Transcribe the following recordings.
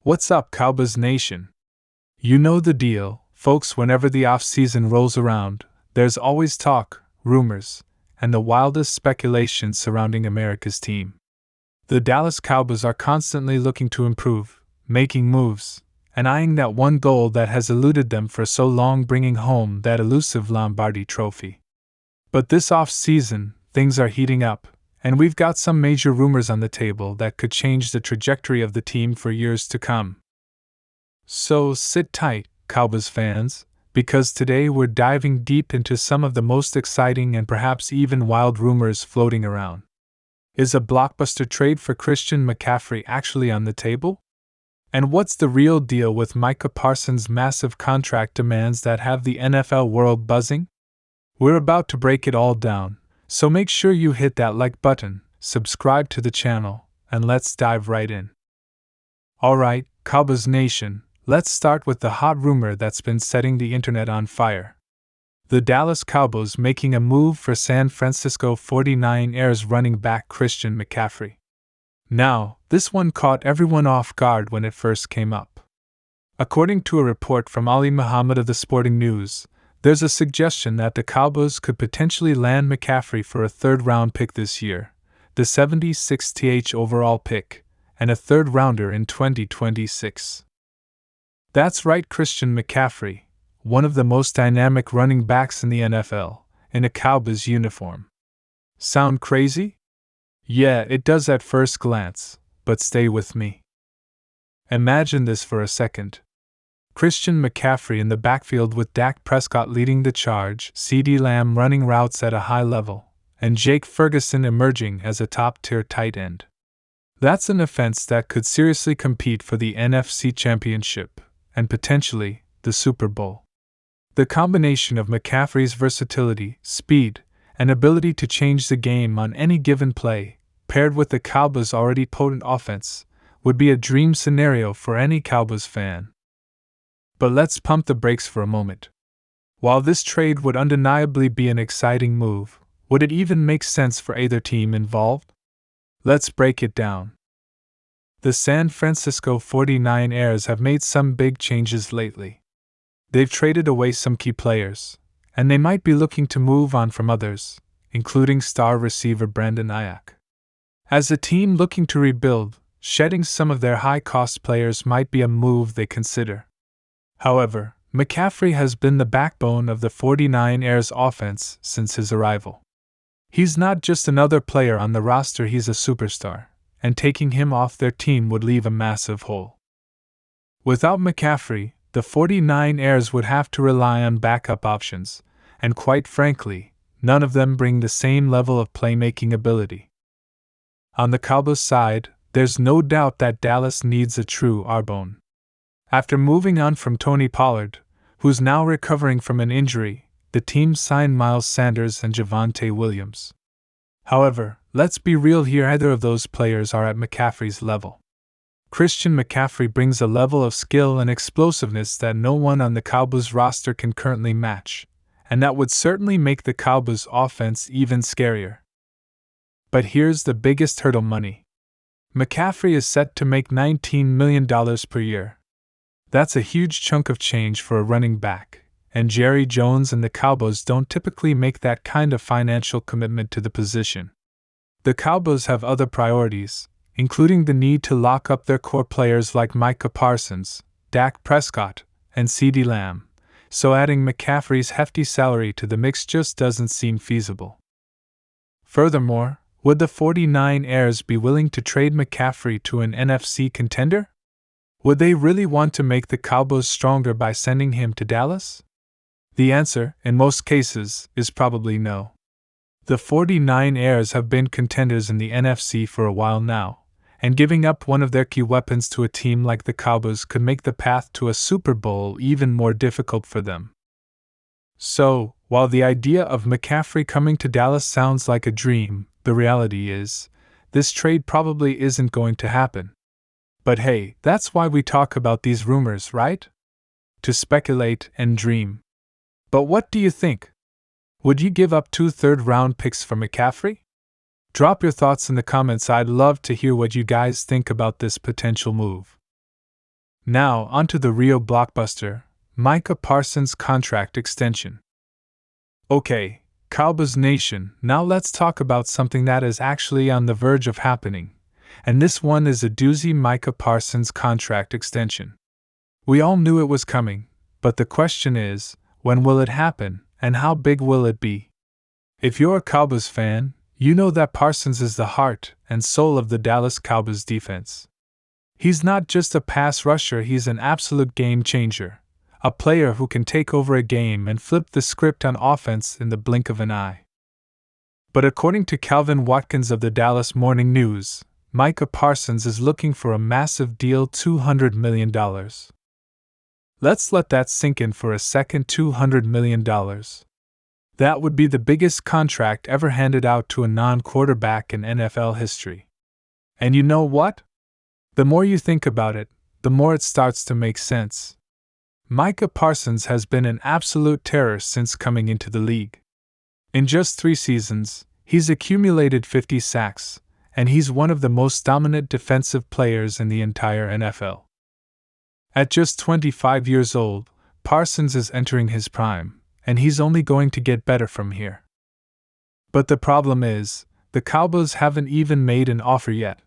What's up, Cowboys Nation? You know the deal, folks. Whenever the offseason rolls around, there's always talk, rumors, and the wildest speculation surrounding America's team. The Dallas Cowboys are constantly looking to improve, making moves, and eyeing that one goal that has eluded them for so long, bringing home that elusive Lombardi trophy. But this offseason, things are heating up, and we've got some major rumors on the table that could change the trajectory of the team for years to come. So sit tight, Cowboys fans, because today we're diving deep into some of the most exciting and perhaps even wild rumors floating around. Is a blockbuster trade for Christian McCaffrey actually on the table? And what's the real deal with Micah Parsons' massive contract demands that have the NFL world buzzing? We're about to break it all down, so make sure you hit that like button, subscribe to the channel, and let's dive right in. Alright, Cowboys Nation, let's start with the hot rumor that's been setting the internet on fire. The Dallas Cowboys making a move for San Francisco 49ers running back Christian McCaffrey. Now, this one caught everyone off guard when it first came up. According to a report from Ali Muhammad of the Sporting News, there's a suggestion that the Cowboys could potentially land McCaffrey for a third-round pick this year, the 76th overall pick, and a third-rounder in 2026. That's right, Christian McCaffrey, one of the most dynamic running backs in the NFL, in a Cowboys uniform. Sound crazy? Yeah, it does at first glance, but stay with me. Imagine this for a second. Christian McCaffrey in the backfield with Dak Prescott leading the charge, CeeDee Lamb running routes at a high level, and Jake Ferguson emerging as a top-tier tight end. That's an offense that could seriously compete for the NFC Championship, and potentially, the Super Bowl. The combination of McCaffrey's versatility, speed, and ability to change the game on any given play, paired with the Cowboys' already potent offense, would be a dream scenario for any Cowboys fan. But let's pump the brakes for a moment. While this trade would undeniably be an exciting move, would it even make sense for either team involved? Let's break it down. The San Francisco 49ers have made some big changes lately. They've traded away some key players, and they might be looking to move on from others, including star receiver Brandon Ayuk. As a team looking to rebuild, shedding some of their high-cost players might be a move they consider. However, McCaffrey has been the backbone of the 49ers offense since his arrival. He's not just another player on the roster, he's a superstar, and taking him off their team would leave a massive hole. Without McCaffrey, the 49ers would have to rely on backup options, and quite frankly, none of them bring the same level of playmaking ability. On the Cowboys side, there's no doubt that Dallas needs a true R-bone. After moving on from Tony Pollard, who's now recovering from an injury, the team signed Miles Sanders and Javonte Williams. However, let's be real here, either of those players are at McCaffrey's level. Christian McCaffrey brings a level of skill and explosiveness that no one on the Cowboys roster can currently match, and that would certainly make the Cowboys offense even scarier. But here's the biggest hurdle: money. McCaffrey is set to make $19 million per year. That's a huge chunk of change for a running back, and Jerry Jones and the Cowboys don't typically make that kind of financial commitment to the position. The Cowboys have other priorities, including the need to lock up their core players like Micah Parsons, Dak Prescott, and CeeDee Lamb, so adding McCaffrey's hefty salary to the mix just doesn't seem feasible. Furthermore, would the 49ers be willing to trade McCaffrey to an NFC contender? Would they really want to make the Cowboys stronger by sending him to Dallas? The answer, in most cases, is probably no. The 49ers have been contenders in the NFC for a while now, and giving up one of their key weapons to a team like the Cowboys could make the path to a Super Bowl even more difficult for them. So, while the idea of McCaffrey coming to Dallas sounds like a dream, the reality is, this trade probably isn't going to happen. But hey, that's why we talk about these rumors, right? To speculate and dream. But what do you think? Would you give up 2 third-round picks for McCaffrey? Drop your thoughts in the comments. I'd love to hear what you guys think about this potential move. Now, onto the real blockbuster, Micah Parsons' contract extension. Okay, Cowboys Nation, now let's talk about something that is actually on the verge of happening. And this one is a doozy: Micah Parsons' contract extension. We all knew it was coming, but the question is, when will it happen, and how big will it be? If you're a Cowboys fan, you know that Parsons is the heart and soul of the Dallas Cowboys defense. He's not just a pass rusher, he's an absolute game changer, a player who can take over a game and flip the script on offense in the blink of an eye. But according to Calvin Watkins of the Dallas Morning News, Micah Parsons is looking for a massive deal: $200 million. Let's let that sink in for a second. $200 million. That would be the biggest contract ever handed out to a non-quarterback in NFL history. And you know what? The more you think about it, the more it starts to make sense. Micah Parsons has been an absolute terror since coming into the league. In just 3 seasons, he's accumulated 50 sacks, and he's one of the most dominant defensive players in the entire NFL. At just 25 years old, Parsons is entering his prime, and he's only going to get better from here. But the problem is, the Cowboys haven't even made an offer yet.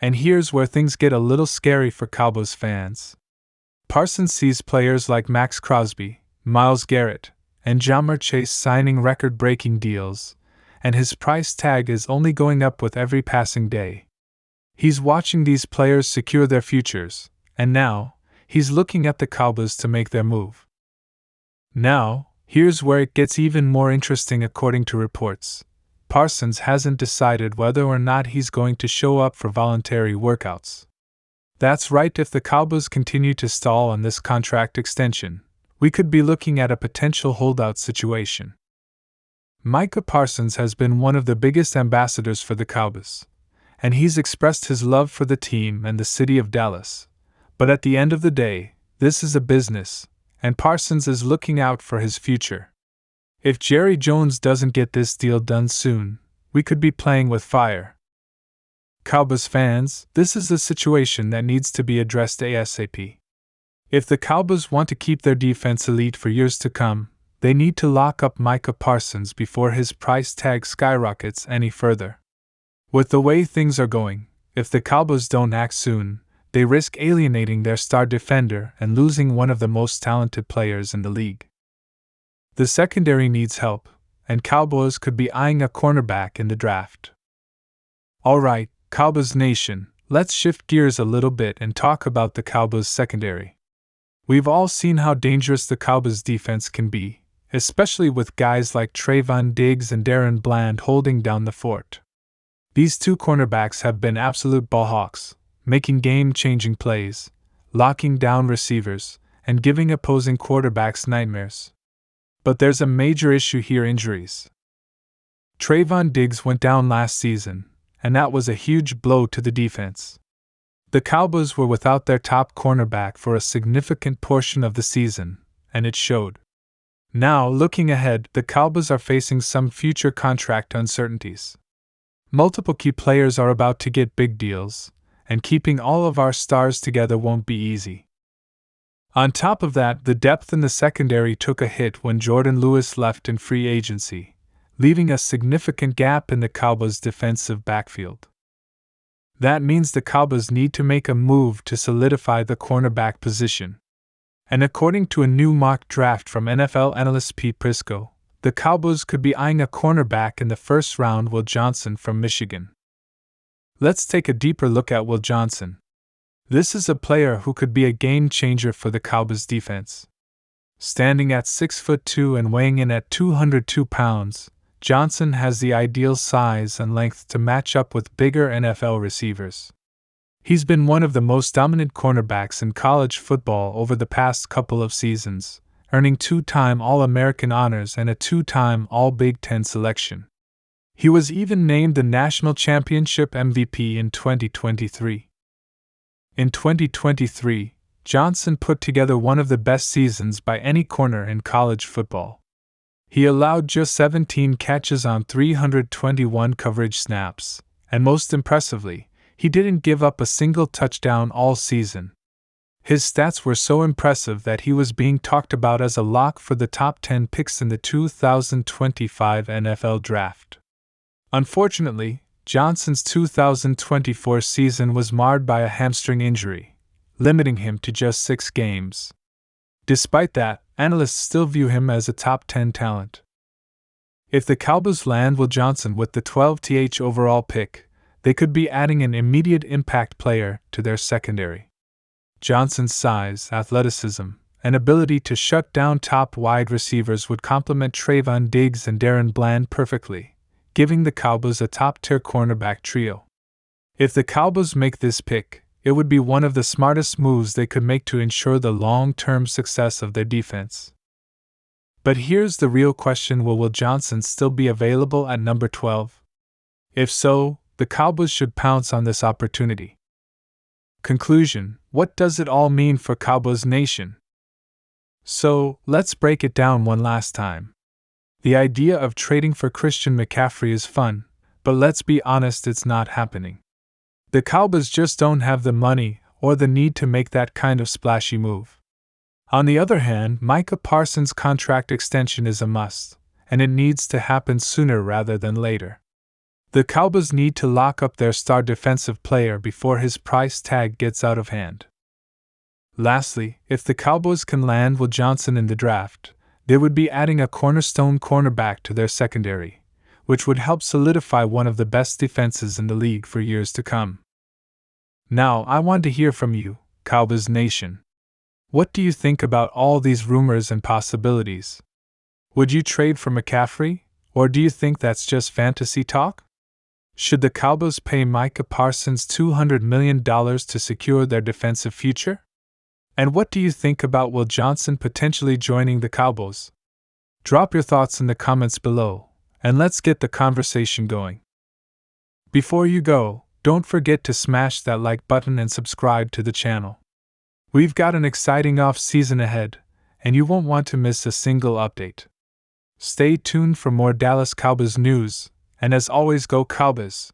And here's where things get a little scary for Cowboys fans. Parsons sees players like Max Crosby, Myles Garrett, and Ja'Marr Chase signing record-breaking deals, and his price tag is only going up with every passing day. He's watching these players secure their futures, and now, he's looking at the Cowboys to make their move. Now, here's where it gets even more interesting. According to reports, Parsons hasn't decided whether or not he's going to show up for voluntary workouts. That's right, if the Cowboys continue to stall on this contract extension, we could be looking at a potential holdout situation. Micah Parsons has been one of the biggest ambassadors for the Cowboys, and he's expressed his love for the team and the city of Dallas. But at the end of the day, this is a business, and Parsons is looking out for his future. If Jerry Jones doesn't get this deal done soon, we could be playing with fire. Cowboys fans, this is a situation that needs to be addressed ASAP. If the Cowboys want to keep their defense elite for years to come, they need to lock up Micah Parsons before his price tag skyrockets any further. With the way things are going, if the Cowboys don't act soon, they risk alienating their star defender and losing one of the most talented players in the league. The secondary needs help, and Cowboys could be eyeing a cornerback in the draft. Alright, Cowboys Nation, let's shift gears a little bit and talk about the Cowboys secondary. We've all seen how dangerous the Cowboys defense can be, especially with guys like Trayvon Diggs and Darren Bland holding down the fort. These 2 cornerbacks have been absolute ballhawks, making game-changing plays, locking down receivers, and giving opposing quarterbacks nightmares. But there's a major issue here: injuries. Trayvon Diggs went down last season, and that was a huge blow to the defense. The Cowboys were without their top cornerback for a significant portion of the season, and it showed. Now, looking ahead, the Cowboys are facing some future contract uncertainties. Multiple key players are about to get big deals, and keeping all of our stars together won't be easy. On top of that, the depth in the secondary took a hit when Jordan Lewis left in free agency, leaving a significant gap in the Cowboys' defensive backfield. That means the Cowboys need to make a move to solidify the cornerback position. And according to a new mock draft from NFL analyst Pete Prisco, the Cowboys could be eyeing a cornerback in the first round: Will Johnson from Michigan. Let's take a deeper look at Will Johnson. This is a player who could be a game-changer for the Cowboys defense. Standing at 6'2" and weighing in at 202 pounds, Johnson has the ideal size and length to match up with bigger NFL receivers. He's been one of the most dominant cornerbacks in college football over the past couple of seasons, earning 2-time All-American honors and a 2-time All-Big Ten selection. He was even named the National Championship MVP in 2023. In 2023, Johnson put together one of the best seasons by any corner in college football. He allowed just 17 catches on 321 coverage snaps, and most impressively, he didn't give up a single touchdown all season. His stats were so impressive that he was being talked about as a lock for the top 10 picks in the 2025 NFL Draft. Unfortunately, Johnson's 2024 season was marred by a hamstring injury, limiting him to just 6 games. Despite that, analysts still view him as a top 10 talent. If the Cowboys land Will Johnson with the 12th overall pick, they could be adding an immediate impact player to their secondary. Johnson's size, athleticism, and ability to shut down top wide receivers would complement Trayvon Diggs and Darren Bland perfectly, giving the Cowboys a top-tier cornerback trio. If the Cowboys make this pick, it would be one of the smartest moves they could make to ensure the long-term success of their defense. But here's the real question: will Johnson still be available at number 12? If so, the Cowboys should pounce on this opportunity. Conclusion: what does it all mean for Cowboys Nation? So, let's break it down one last time. The idea of trading for Christian McCaffrey is fun, but let's be honest, it's not happening. The Cowboys just don't have the money or the need to make that kind of splashy move. On the other hand, Micah Parsons' contract extension is a must, and it needs to happen sooner rather than later. The Cowboys need to lock up their star defensive player before his price tag gets out of hand. Lastly, if the Cowboys can land Will Johnson in the draft, they would be adding a cornerstone cornerback to their secondary, which would help solidify one of the best defenses in the league for years to come. Now, I want to hear from you, Cowboys Nation. What do you think about all these rumors and possibilities? Would you trade for McCaffrey, or do you think that's just fantasy talk? Should the Cowboys pay Micah Parsons $200 million to secure their defensive future? And what do you think about Will Johnson potentially joining the Cowboys? Drop your thoughts in the comments below, and let's get the conversation going. Before you go, don't forget to smash that like button and subscribe to the channel. We've got an exciting off-season ahead, and you won't want to miss a single update. Stay tuned for more Dallas Cowboys news, and as always, go Cowboys!